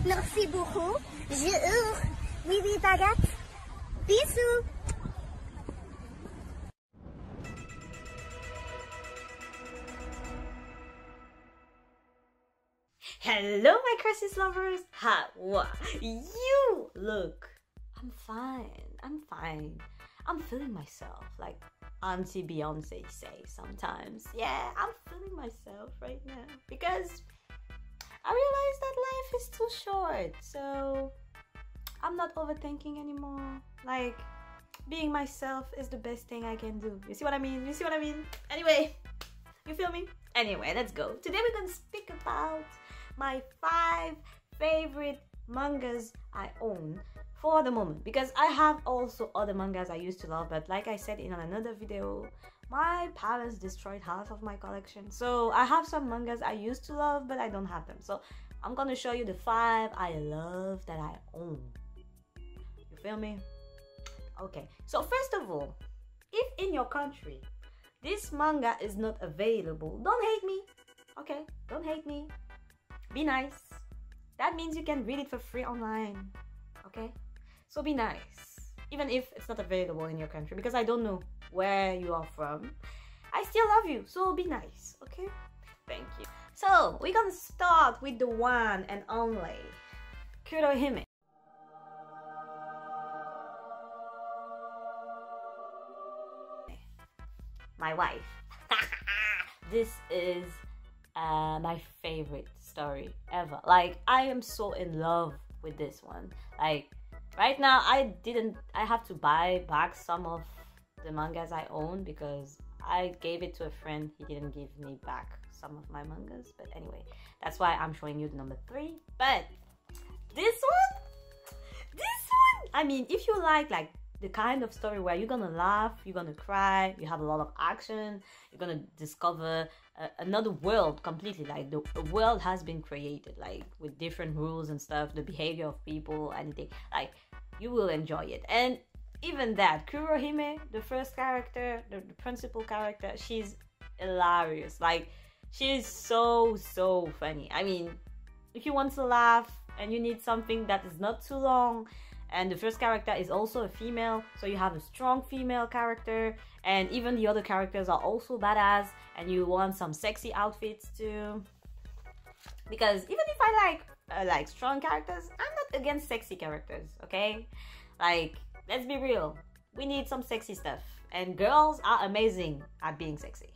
Merci beaucoup. J'ouvre. Oui, oui, baguette. Bisous. Hello, my crisis lovers. How you look? I'm fine. I'm feeling myself, like Auntie Beyonce say sometimes. Yeah, I'm feeling myself right now because I realized that life is too short. So I'm not overthinking anymore. Like, being myself is the best thing I can do. You see what I mean? You see what I mean? Anyway, you feel me? Anyway, let's go. Today we're gonna speak about my 5 favorite mangas I own for the moment, because I have also other mangas I used to love, but like I said in another video, my parents destroyed half of my collection. So I have some mangas I used to love, but I don't have them. So I'm gonna show you the 5 I love that I own. You feel me? Okay, so first of all, if in your country this manga is not available, don't hate me. Okay, don't hate me. Be nice. That means you can read it for free online. Okay, so be nice, even if it's not available in your country, because I don't know where you are from. I still love you, so be nice. Okay, thank you. So we're gonna start with the one and only Kurohime. My wife. This is my favorite story ever. Like, I am so in love with this one. Like, right now I have to buy back some of the mangas I own because I gave it to a friend. He didn't give me back some of my mangas, but anyway, that's why I'm showing you the number 3. But this one, I mean, if you like the kind of story where you're gonna laugh, you're gonna cry, you have a lot of action, you're gonna discover another world completely. Like, the world has been created, like with different rules and stuff, the behavior of people, anything. Like, you will enjoy it. And even that, Kurohime, the first character, the principal character, she's hilarious. Like, she's so funny. I mean, if you want to laugh and you need something that is not too long, and the first character is also a female, so you have a strong female character, and even the other characters are also badass, and you want some sexy outfits too. Because even if I like strong characters, I'm not against sexy characters, okay? Like, let's be real, we need some sexy stuff, and girls are amazing at being sexy,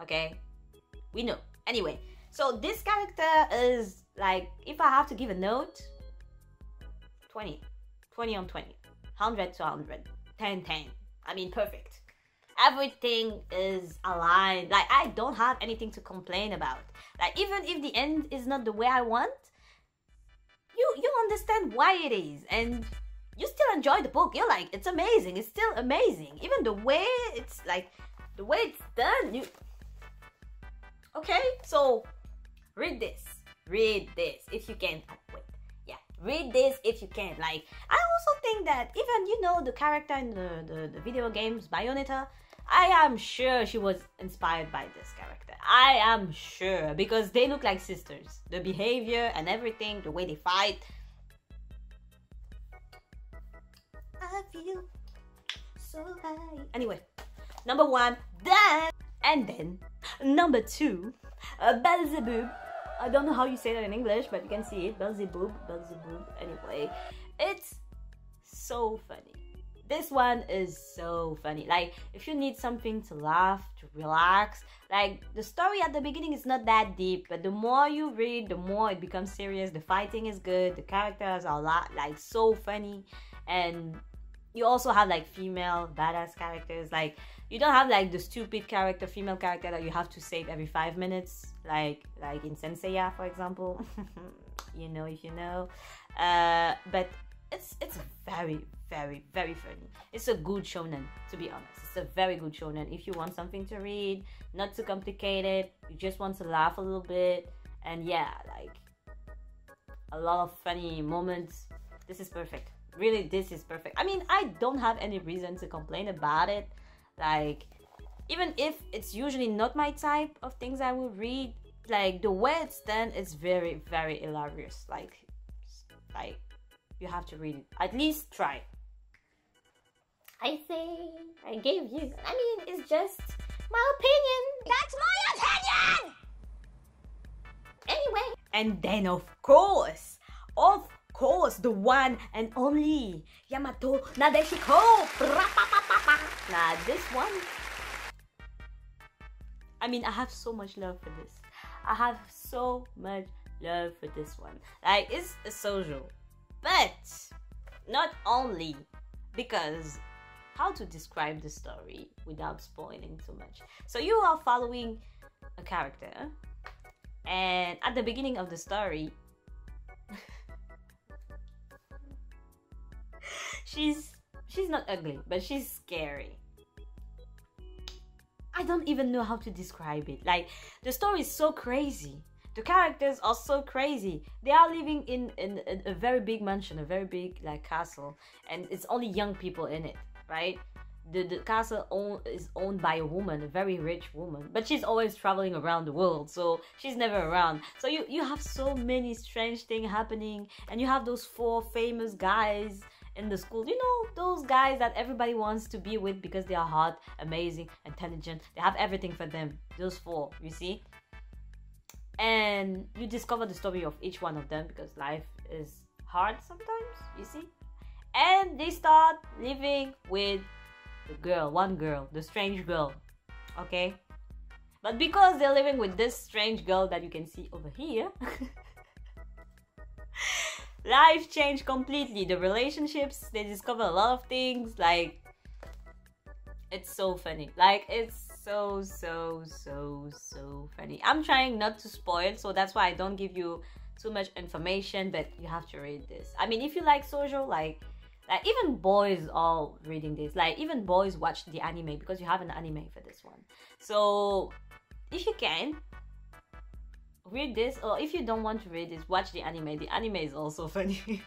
okay? We know. Anyway, so this character is like, if I have to give a note, 20 on 20, 100 to 100, 10. I mean, perfect. Everything is aligned. Like, I don't have anything to complain about. Like, even if the end is not the way I want, you understand why it is, and you still enjoy the book. You're like, it's amazing. It's still amazing. Even the way it's done. Okay, so read this if you can. Wait. Read this if you can. Like, I also think that even, you know, the character in the video games, Bayonetta, I am sure she was inspired by this character. I am sure, because they look like sisters. The behavior and everything, the way they fight. I feel so high. Anyway, number 1, that. And then, number 2, Beelzebub. I don't know how you say that in English, but you can see it. Beelzebub. Anyway, it's so funny. This one is so funny. Like, if you need something to laugh, to relax, like, the story at the beginning is not that deep, but the more you read, the more it becomes serious. The fighting is good. The characters are so funny, and you also have like female badass characters. Like, you don't have like the stupid character, female character that you have to save every 5 minutes, like in Senseiya, for example. You know, if you know. But it's very funny. It's a good shonen, to be honest. It's a very good shonen if you want something to read, not too complicated, you just want to laugh a little bit, and yeah, like a lot of funny moments. This is perfect. Really, this is perfect. I mean, I don't have any reason to complain about it. Like, even if it's usually not my type of things I will read, like, the way it's done is very hilarious. Like, Like, you have to read it. At least try. I think I gave you, I mean, it's just my opinion. That's my opinion! Anyway. And then of course, the one and only Yamato Nadeshiko. Now this one, I mean, I have so much love for this. I have so much love for this one. Like, it's a social, but not only because how to describe the story without spoiling too much. So you are following a character, and at the beginning of the story, she's not ugly, but she's scary. I don't even know how to describe it. Like, the story is so crazy. The characters are so crazy. They are living in a very big mansion, a very big like castle, and it's only young people in it, right? The castle is owned by a woman, a very rich woman, but she's always traveling around the world, so she's never around. So you have so many strange things happening, and you have those 4 famous guys in the school. You know, those guys that everybody wants to be with because they are hot, amazing, intelligent. They have everything for them. Those 4, you see? And you discover the story of each one of them because life is hard sometimes, you see? And they start living with the girl, one girl, the strange girl, okay? But because they're living with this strange girl that you can see over here, life changed completely. The relationships, they discover a lot of things. Like, it's so funny. Like, it's so funny. I'm trying not to spoil, so that's why I don't give you too much information, but you have to read this. I mean, if you like shoujo, like even boys are reading this. Like, even boys watch the anime because you have an anime for this one. So if you can read this, or if you don't want to read this, watch the anime. The anime is also funny.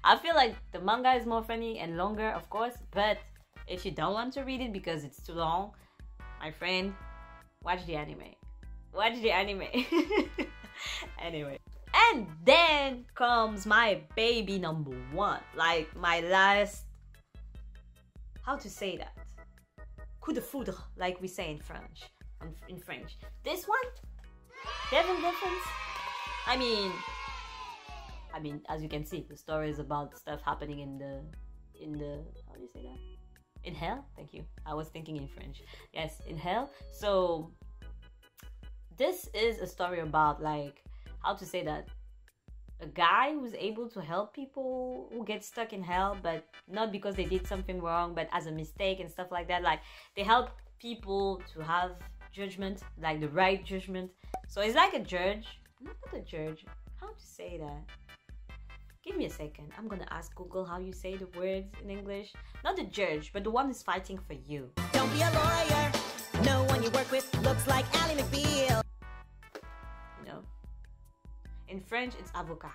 I feel like the manga is more funny and longer, of course, but if you don't want to read it because it's too long, my friend, watch the anime. Watch the anime. Anyway. And then comes my baby number 1. Like, my last... How to say that? Coup de foudre, like we say in French. In French. This one? Devil Difference? I mean, as you can see, the story is about stuff happening in the... How do you say that? In hell? Thank you. I was thinking in French. Yes, in hell. So, this is a story about, like, how to say that, a guy who's able to help people who get stuck in hell, but not because they did something wrong, but as a mistake and stuff like that. Like, they help people to have judgment, like the right judgment. So it's like a judge, not a judge, how to say that? Give me a second. I'm gonna ask Google how you say the words in English. Not the judge, but the one who's fighting for you. Don't be a lawyer. No one you work with looks like Ally McBeal. You know? In French, it's avocat.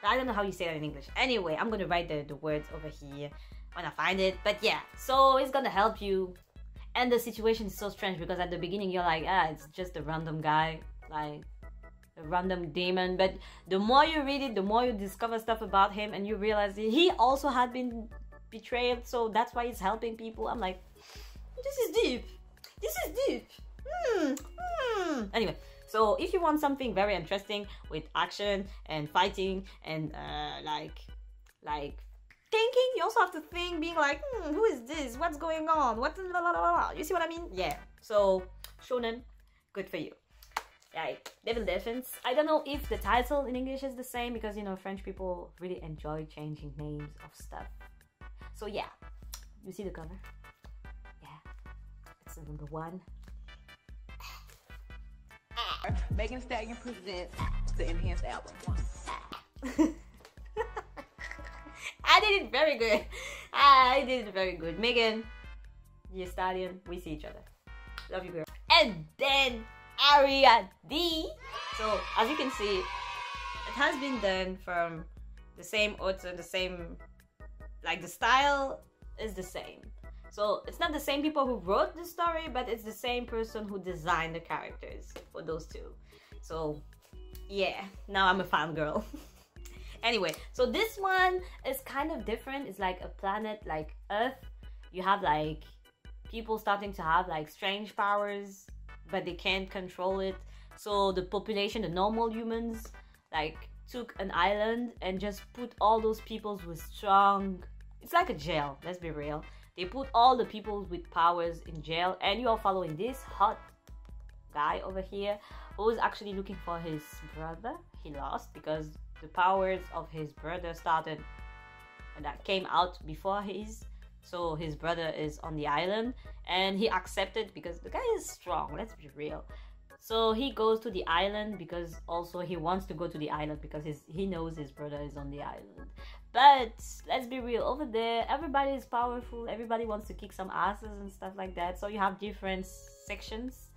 I don't know how you say that in English. Anyway, I'm gonna write the words over here when I find it. But yeah, so it's gonna help you. And the situation is so strange because at the beginning you're like, it's just a random guy, like a random demon. But the more you read it, the more you discover stuff about him, and you realize he also had been betrayed, so that's why he's helping people. I'm like, this is deep. This is deep. Anyway, so if you want something very interesting with action and fighting and like thinking, you also have to think, being like, who is this? What's going on? What? You see what I mean? Yeah. So shonen, good for you. Like Devil Defense. I don't know if the title in English is the same because, you know, French people really enjoy changing names of stuff. So yeah, you see the cover? Yeah, it's the number 1. Megan Thee Stallion presents the enhanced album. I did it very good. I did it very good. Megan Thee Stallion, we see each other. Love you, girl. And then Area D. So as you can see, it has been done from the same author, the same, like the style is the same. So it's not the same people who wrote the story, but it's the same person who designed the characters for those two. So yeah, now I'm a fangirl. Anyway, so this one is kind of different. It's like a planet like Earth. You have like people starting to have like strange powers, but they can't control it. So the population, the normal humans, like took an island and just put all those people with strong... It's like a jail, let's be real. They put all the people with powers in jail, and you are following this hot guy over here who is actually looking for his brother. He lost because the powers of his brother started and that came out before his. So his brother is on the island and he accepted because the guy is strong, let's be real. So he goes to the island because also he wants to go to the island because he knows his brother is on the island. But let's be real, over there everybody is powerful, everybody wants to kick some asses and stuff like that. So you have different sections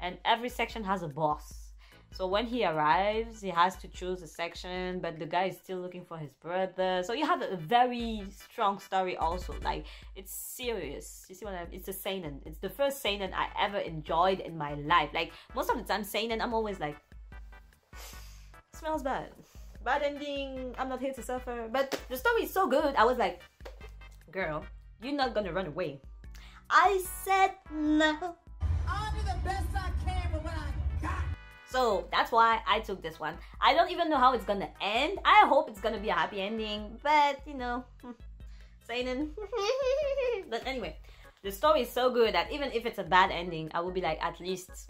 and every section has a boss. So when he arrives, he has to choose a section, but the guy is still looking for his brother. So you have a very strong story also. Like, it's serious. You see what I mean? It's a seinen. It's the first seinen I ever enjoyed in my life. Like, most of the time, seinen, I'm always like, smells bad. Bad ending, I'm not here to suffer. But the story is so good, I was like, girl, you're not gonna run away. I said no. I'll do the best I can with what I got. So that's why I took this one. I don't even know how it's gonna end. I hope it's gonna be a happy ending, but you know, seinen. But anyway, the story is so good that even if it's a bad ending, I will be like, at least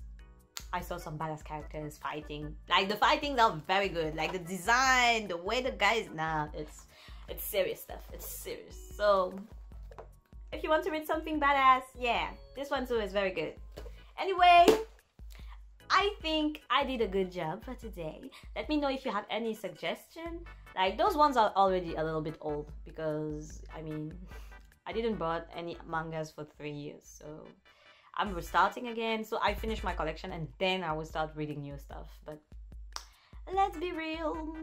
I saw some badass characters fighting. Like, the fightings are very good. Like, the design, the way the guys, nah, it's serious stuff. It's serious. So if you want to read something badass, yeah, this one too is very good. Anyway, I think I did a good job for today. Let me know if you have any suggestion. Like, those ones are already a little bit old because, I mean, I didn't bought any mangas for 3 years. So I'm restarting again. So I finished my collection and then I will start reading new stuff. But let's be real.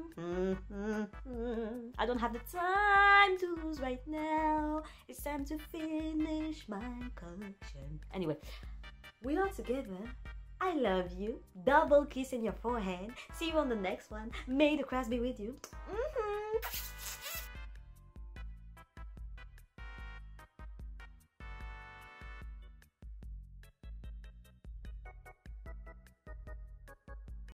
I don't have the time to lose right now. It's time to finish my collection. Anyway, we are together. I love you. Double kiss in your forehead. See you on the next one. May the crust be with you.